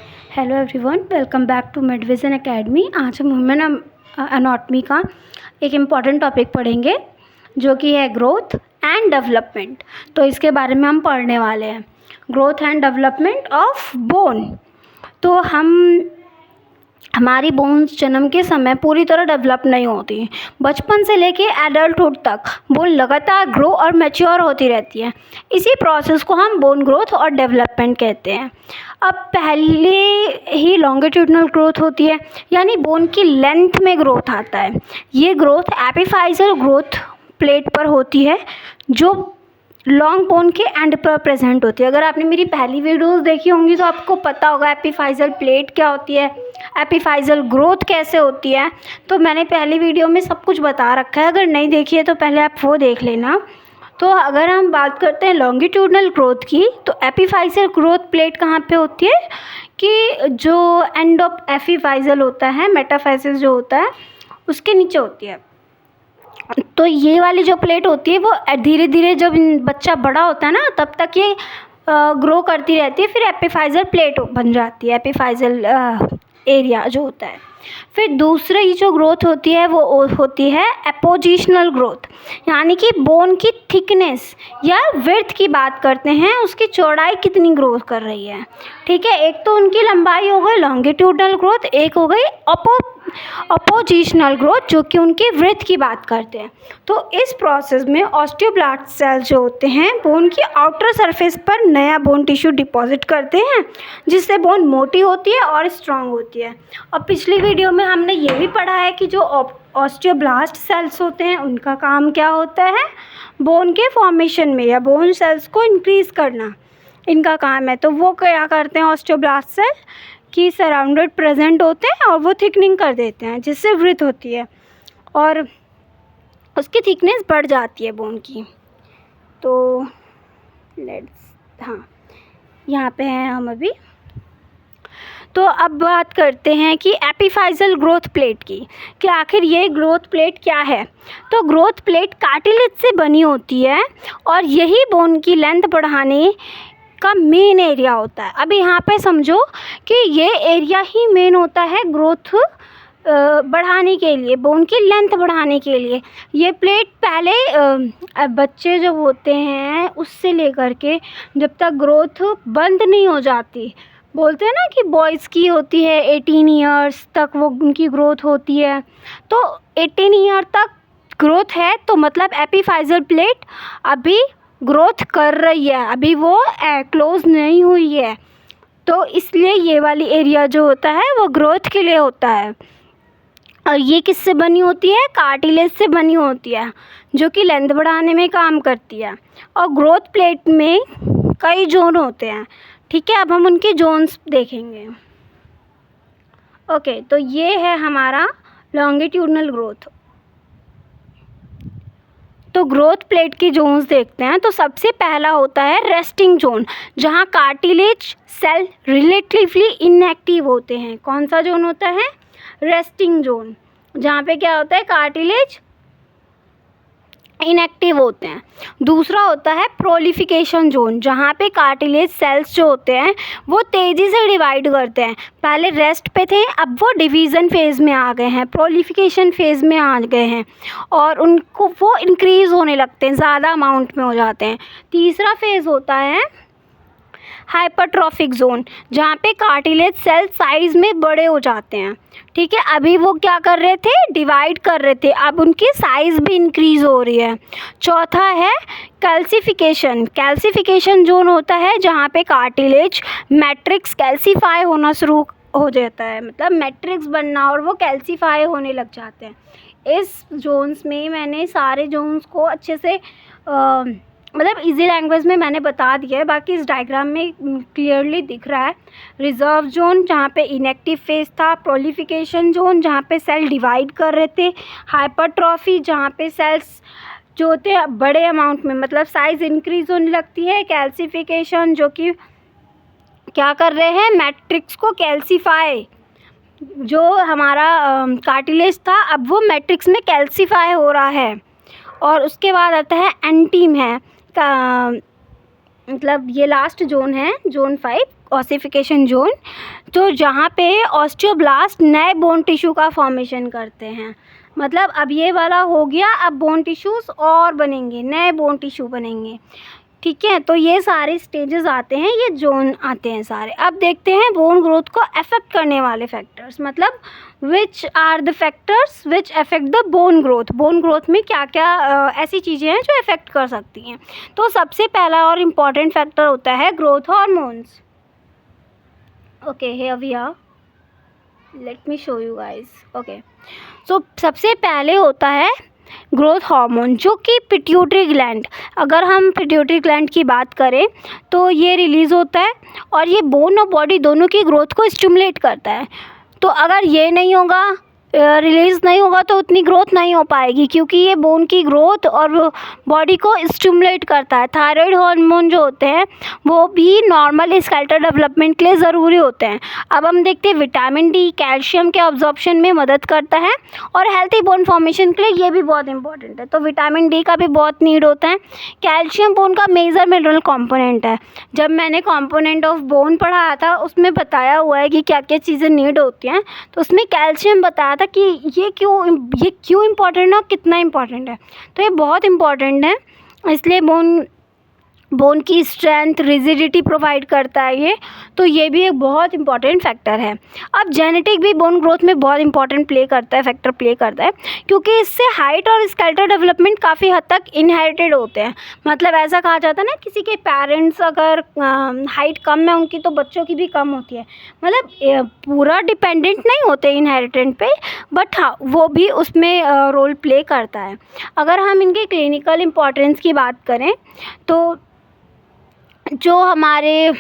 Hello everyone, welcome back to Medvision academy. आज हम human anatomy का एक इम्पॉर्टेंट टॉपिक पढ़ेंगे जो कि है ग्रोथ एंड डेवलपमेंट। तो इसके बारे में हम पढ़ने वाले हैं, growth and development of bone. तो हमारी बोन्स जन्म के समय पूरी तरह डेवलप नहीं होती। बचपन से लेके एडल्टहुड तक बोन लगातार ग्रो और मैच्योर होती रहती है। इसी प्रोसेस को हम बोन ग्रोथ और डेवलपमेंट कहते हैं। अब पहले ही लॉन्गिट्यूडनल ग्रोथ होती है, यानी बोन की लेंथ में ग्रोथ आता है। ये ग्रोथ एपिफाइजल ग्रोथ प्लेट पर होती है जो लॉन्ग बोन के एंड पर प्रेजेंट होती है। अगर आपने मेरी पहली वीडियोस देखी होंगी तो आपको पता होगा एपिफाइजल प्लेट क्या होती है, एपिफाइजल ग्रोथ कैसे होती है। तो मैंने पहली वीडियो में सब कुछ बता रखा है, अगर नहीं देखी है तो पहले आप वो देख लेना। तो अगर हम बात करते हैं लॉन्गिट्यूडनल ग्रोथ की, तो एपिफाइजल ग्रोथ प्लेट कहाँ पे होती है कि जो एंड ऑफ एपिफाइजल होता है, मेटाफाइसिस जो होता है उसके नीचे होती है। तो ये वाली जो प्लेट होती है वो धीरे धीरे जब बच्चा बड़ा होता है ना तब तक ये ग्रो करती रहती है, फिर एपिफाइजल प्लेट बन जाती है, एपिफाइजल एरिया जो होता है। फिर दूसरी जो ग्रोथ होती है वो होती है एपोजिशनल ग्रोथ, यानी कि बोन की थिकनेस या विड्थ की बात करते हैं, उसकी चौड़ाई कितनी ग्रोथ कर रही है। ठीक है, एक तो उनकी लंबाई हो गई लॉन्गिट्यूडनल ग्रोथ, एक हो गई अपोजिशनल ग्रोथ जो कि उनकी विड्थ की बात करते हैं। तो इस प्रोसेस में ऑस्टियोब्लास्ट सेल्स जो होते हैं बोन की आउटर सरफेस पर नया बोन टिश्यू डिपॉजिट करते हैं, जिससे बोन मोटी होती है और स्ट्रांग होती है। और पिछली वीडियो में हमने ये भी पढ़ा है कि जो ऑस्टियोब्लास्ट सेल्स होते हैं उनका काम क्या होता है, बोन के फॉर्मेशन में या बोन सेल्स को इंक्रीज़ करना इनका काम है। तो वो क्या करते हैं ऑस्टियोब्लास्ट सेल की सराउंडेड प्रेजेंट होते हैं और वो थिकनिंग कर देते हैं, जिससे वृद्धि होती है और उसकी थिकनेस बढ़ जाती है बोन की। तो यहाँ पे हैं हम अभी। तो अब बात करते हैं कि एपिफाइजल ग्रोथ प्लेट की, कि आखिर ये ग्रोथ प्लेट क्या है। तो ग्रोथ प्लेट कार्टिलेज से बनी होती है और यही बोन की लेंथ बढ़ाने का मेन एरिया होता है। अब यहाँ पे समझो कि ये एरिया ही मेन होता है ग्रोथ बढ़ाने के लिए, बोन की लेंथ बढ़ाने के लिए। ये प्लेट पहले बच्चे जब होते हैं उससे लेकर के जब तक ग्रोथ बंद नहीं हो जाती, बोलते हैं ना कि बॉयज़ की होती है 18 ईयर्स तक वो उनकी ग्रोथ होती है। तो 18 ईयर तक ग्रोथ है तो मतलब एपिफाइजल प्लेट अभी ग्रोथ कर रही है, अभी वो क्लोज नहीं हुई है। तो इसलिए ये वाली एरिया जो होता है वो ग्रोथ के लिए होता है। और ये किससे बनी होती है, कार्टिलेज से बनी होती है जो कि लेंथ बढ़ाने में काम करती है। और ग्रोथ प्लेट में कई जोन होते हैं। ठीक है, अब हम उनके जोन्स देखेंगे। ओके, तो ये है हमारा लॉन्गिट्यूडनल ग्रोथ। तो ग्रोथ प्लेट के जोन्स देखते हैं। तो सबसे पहला होता है रेस्टिंग जोन, जहाँ कार्टिलेज सेल रिलेटिवली इनएक्टिव होते हैं। कौन सा जोन होता है, रेस्टिंग जोन, जहाँ पे क्या होता है कार्टिलेज इनएक्टिव होते हैं। दूसरा होता है प्रोलिफिकेशन जोन, जहाँ पे कार्टिलेज सेल्स जो होते हैं वो तेज़ी से डिवाइड करते हैं। पहले रेस्ट पे थे, अब वो डिवीज़न फेज़ में आ गए हैं, प्रोलिफिकेशन फेज़ में आ गए हैं और उनको वो इंक्रीज़ होने लगते हैं, ज़्यादा अमाउंट में हो जाते हैं। तीसरा फेज़ होता है हाइपरट्रॉफिक जोन, जहाँ पे कार्टिलेज सेल साइज़ में बड़े हो जाते हैं। ठीक है, अभी वो क्या कर रहे थे, डिवाइड कर रहे थे, अब उनकी साइज़ भी इंक्रीज़ हो रही है। चौथा है कैल्सिफिकेशन जोन होता है, जहाँ पे कार्टिलेज मैट्रिक्स कैल्सीफाई होना शुरू हो जाता है, मतलब मैट्रिक्स बनना और वो कैल्सीफाई होने लग जाते हैं। इस जोन्स में मैंने सारे जोन्स को अच्छे से मतलब इजी लैंग्वेज में मैंने बता दिया है, बाकी इस डायग्राम में क्लियरली दिख रहा है। रिजर्व जोन जहाँ पे इनएक्टिव फेज था, प्रोलिफिकेशन जोन जहाँ पे सेल डिवाइड कर रहे थे, हाइपरट्रॉफी जहाँ पे सेल्स जो होते हैं बड़े अमाउंट में मतलब साइज़ इंक्रीज होने लगती है, कैल्सिफिकेशन जो कि क्या कर रहे हैं, मैट्रिक्स को कैल्सीफाई, जो हमारा कार्टिलेज था अब वो मैट्रिक्स में कैल्सीफाई हो रहा है। और उसके बाद आता है एंटीम है का, मतलब ये लास्ट जोन है, जोन 5 ऑसिफिकेशन जोन, तो जहाँ पे ऑस्टियोब्लास्ट नए बोन टिश्यू का फॉर्मेशन करते हैं। मतलब अब ये वाला हो गया, अब बोन टिश्यूज़ और बनेंगे, नए बोन टिश्यू बनेंगे, ठीक है। तो ये सारे स्टेजेस आते हैं, ये जोन आते हैं सारे। अब देखते हैं बोन ग्रोथ को अफेक्ट करने वाले फैक्टर्स, मतलब which are the factors which affect the bone growth. Bone growth में क्या क्या ऐसी चीज़ें हैं जो अफेक्ट कर सकती हैं। तो सबसे पहला और इम्पॉर्टेंट फैक्टर होता है growth hormones. Okay, here we are, let me show you guys. Okay, so सबसे पहले होता है ग्रोथ हार्मोन, जो कि पिट्यूटरी ग्लैंड। अगर हम पिट्यूटरी ग्लैंड की बात करें तो ये रिलीज़ होता है और ये बोन और बॉडी दोनों की ग्रोथ को स्टिमुलेट करता है। तो अगर ये नहीं होगा, रिलीज़ नहीं होगा, तो उतनी ग्रोथ नहीं हो पाएगी, क्योंकि ये बोन की ग्रोथ और बॉडी को स्टिमुलेट करता है। थायराइड हार्मोन जो होते हैं वो भी नॉर्मल स्केलेटल डेवलपमेंट के लिए ज़रूरी होते हैं। अब हम देखते हैं विटामिन डी कैल्शियम के अब्जॉर्प्शन में मदद करता है और हेल्थी बोन फॉर्मेशन के लिए ये भी बहुत इंपॉर्टेंट है। तो विटामिन डी का भी बहुत नीड होता है। कैल्शियम बोन का मेजर मिनरल कॉम्पोनेंट है। जब मैंने कॉम्पोनेंट ऑफ बोन पढ़ाया था उसमें बताया हुआ है कि क्या क्या चीज़ें नीड होती हैं, तो उसमें कैल्शियम बताया था कि ये क्यों इम्पॉर्टेंट है और कितना इम्पॉर्टेंट है। तो ये बहुत इम्पॉर्टेंट है, इसलिए बोन की स्ट्रेंथ, रिजिडिटी प्रोवाइड करता है ये, तो ये भी एक बहुत इंपॉर्टेंट फैक्टर है। अब जेनेटिक भी बोन ग्रोथ में बहुत इंपॉर्टेंट फैक्टर प्ले करता है, क्योंकि इससे हाइट और स्केलेटल डेवलपमेंट काफ़ी हद तक इनहेरिटेड होते हैं। मतलब ऐसा कहा जाता है ना, किसी के पेरेंट्स अगर हाइट कम है उनकी, तो बच्चों की भी कम होती है। मतलब पूरा डिपेंडेंट नहीं होते इनहेरिटेंट पे, बट हाँ वो भी उसमें रोल प्ले करता है। अगर हम इनके क्लिनिकल इम्पॉर्टेंस की बात करें तो जो हमारे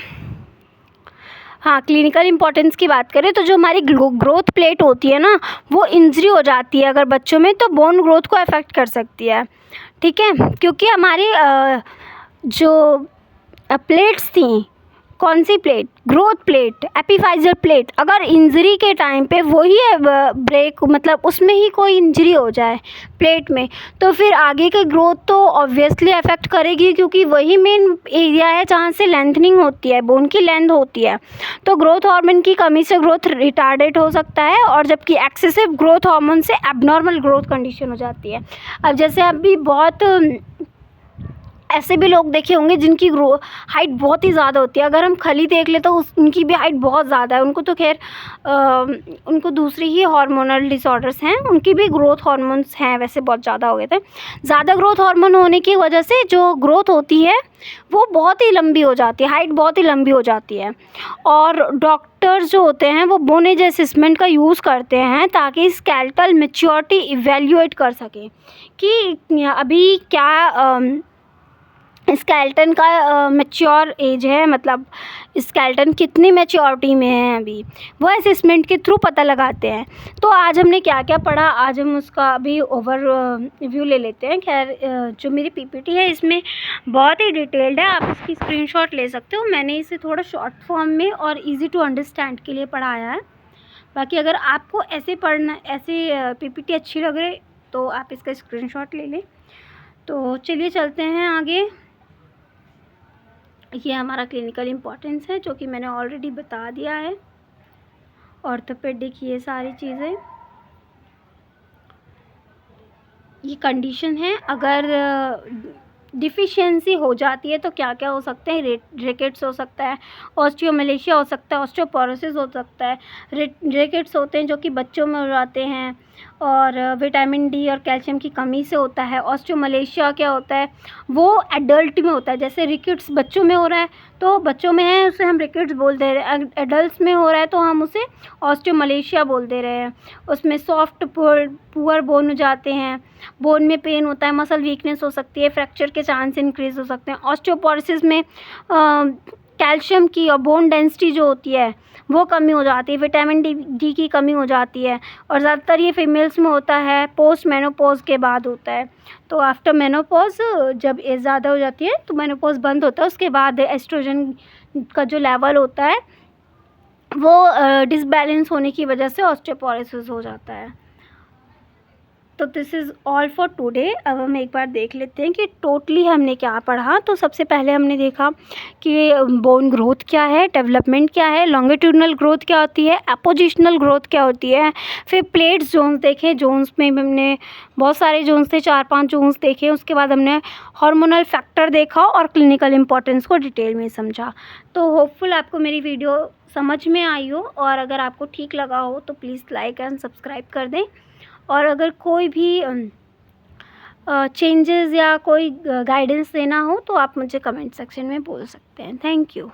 क्लिनिकल इम्पॉर्टेंस की बात करें तो जो हमारी ग्रोथ प्लेट होती है ना, वो इंजरी हो जाती है अगर बच्चों में, तो बोन ग्रोथ को अफेक्ट कर सकती है, ठीक है। क्योंकि हमारी जो प्लेट्स थी, कौन सी प्लेट, ग्रोथ प्लेट, एपिफाइजल प्लेट, अगर इंजरी के टाइम पे वही ब्रेक, मतलब उसमें ही कोई इंजरी हो जाए प्लेट में, तो फिर आगे की ग्रोथ तो ऑब्वियसली अफेक्ट करेगी, क्योंकि वही मेन एरिया है जहाँ से लेंथनिंग होती है, बोन की लेंथ होती है। तो ग्रोथ हार्मोन की कमी से ग्रोथ रिटार्डेड हो सकता है, और जबकि एक्सेसिव ग्रोथ हार्मोन से एबनॉर्मल ग्रोथ कंडीशन हो जाती है। अब जैसे अभी बहुत ऐसे भी लोग देखे होंगे जिनकी हाइट बहुत ही ज़्यादा होती है। अगर हम खली देख ले तो उनकी भी हाइट बहुत ज़्यादा है। उनको तो खैर उनको दूसरी ही हार्मोनल डिसऑर्डर्स हैं, उनकी भी ग्रोथ हार्मोन्स हैं वैसे बहुत ज़्यादा हो गए थे। ज़्यादा ग्रोथ हार्मोन होने की वजह से जो ग्रोथ होती है वो बहुत ही लंबी हो जाती है, हाइट बहुत ही लंबी हो जाती है। और डॉक्टर्स जो होते हैं वो बोन एज असेसमेंट का यूज़ करते हैं ताकि स्केलेटल मैच्योरिटी इवैल्यूएट कर सकें कि अभी क्या स्केलेटन का मैच्योर एज है, मतलब स्केलेटन कितनी मैच्योरिटी में है अभी, वो असेसमेंट के थ्रू पता लगाते हैं। तो आज हमने क्या क्या पढ़ा, आज हम उसका अभी ओवर व्यू ले लेते हैं। खैर जो मेरी पीपीटी है इसमें बहुत ही डिटेल्ड है, आप इसकी स्क्रीनशॉट ले सकते हो। मैंने इसे थोड़ा शॉर्ट फॉर्म में और इजी टू अंडरस्टैंड के लिए पढ़ाया है। बाकी अगर आपको ऐसे पीपीटी अच्छी लग रही तो आप इसका स्क्रीनशॉट ले लें। तो चलिए चलते हैं आगे। ये हमारा क्लिनिकल इम्पोर्टेंस है जो कि मैंने ऑलरेडी बता दिया है। ऑर्थोपेडिक, ये सारी चीज़ें, ये कंडीशन है। अगर डिफिशियंसी हो जाती है तो क्या क्या हो सकते हैं, रिकेट्स हो सकता है, ऑस्टियोमलेशिया हो सकता है, ऑस्टियोपोरोसिस हो सकता है। रिकेट्स होते हैं जो कि बच्चों में हो जाते हैं और विटामिन डी और कैल्शियम की कमी से होता है। ऑस्टियोमलेशिया क्या होता है, वो एडल्ट में होता है। जैसे रिकेट्स बच्चों में हो रहा है तो बच्चों में है उसे हम रिकेट्स बोल दे रहे हैं, एडल्ट में हो रहा है तो हम उसे ऑस्टियोमलेशिया बोल दे रहे हैं। उसमें सॉफ्ट पुअर बोन हो जाते हैं, बोन में पेन होता है, मसल वीकनेस हो सकती है, फ्रैक्चर के चांस इंक्रीज हो सकते हैं। ऑस्टियोपोरोसिस में कैल्शियम की और बोन डेंसिटी जो होती है वो कमी हो जाती है, विटामिन डी की कमी हो जाती है, और ज़्यादातर ये फीमेल्स में होता है पोस्ट मेनोपॉज के बाद होता है। तो आफ्टर मेनोपॉज जब एज ज़्यादा हो जाती है तो मेनोपॉज बंद होता है, उसके बाद एस्ट्रोजन का जो लेवल होता है वो डिसबैलेंस होने की वजह से ऑस्टियोपोरोसिस हो जाता है। तो this is all for today. अब हम एक बार देख लेते हैं कि टोटली हमने क्या पढ़ा। तो सबसे पहले हमने देखा कि बोन ग्रोथ क्या है, डेवलपमेंट क्या है, लॉन्गिट्यूडनल ग्रोथ क्या होती है, अपोजिशनल ग्रोथ क्या होती है। फिर प्लेट्स जोन्स देखे, जोन्स में भी हमने बहुत सारे जोन्स थे, 4-5 जोन्स देखे। उसके बाद हमने हार्मोनल फैक्टर देखा और क्लिनिकल इंपॉर्टेंस को डिटेल में समझा। तो होपफुल आपको मेरी वीडियो समझ में आई हो, और अगर आपको ठीक लगा हो तो प्लीज़ लाइक एंड सब्सक्राइब कर दें। और अगर कोई भी चेंजेस या कोई गाइडेंस देना हो तो आप मुझे कमेंट सेक्शन में बोल सकते हैं। Thank you.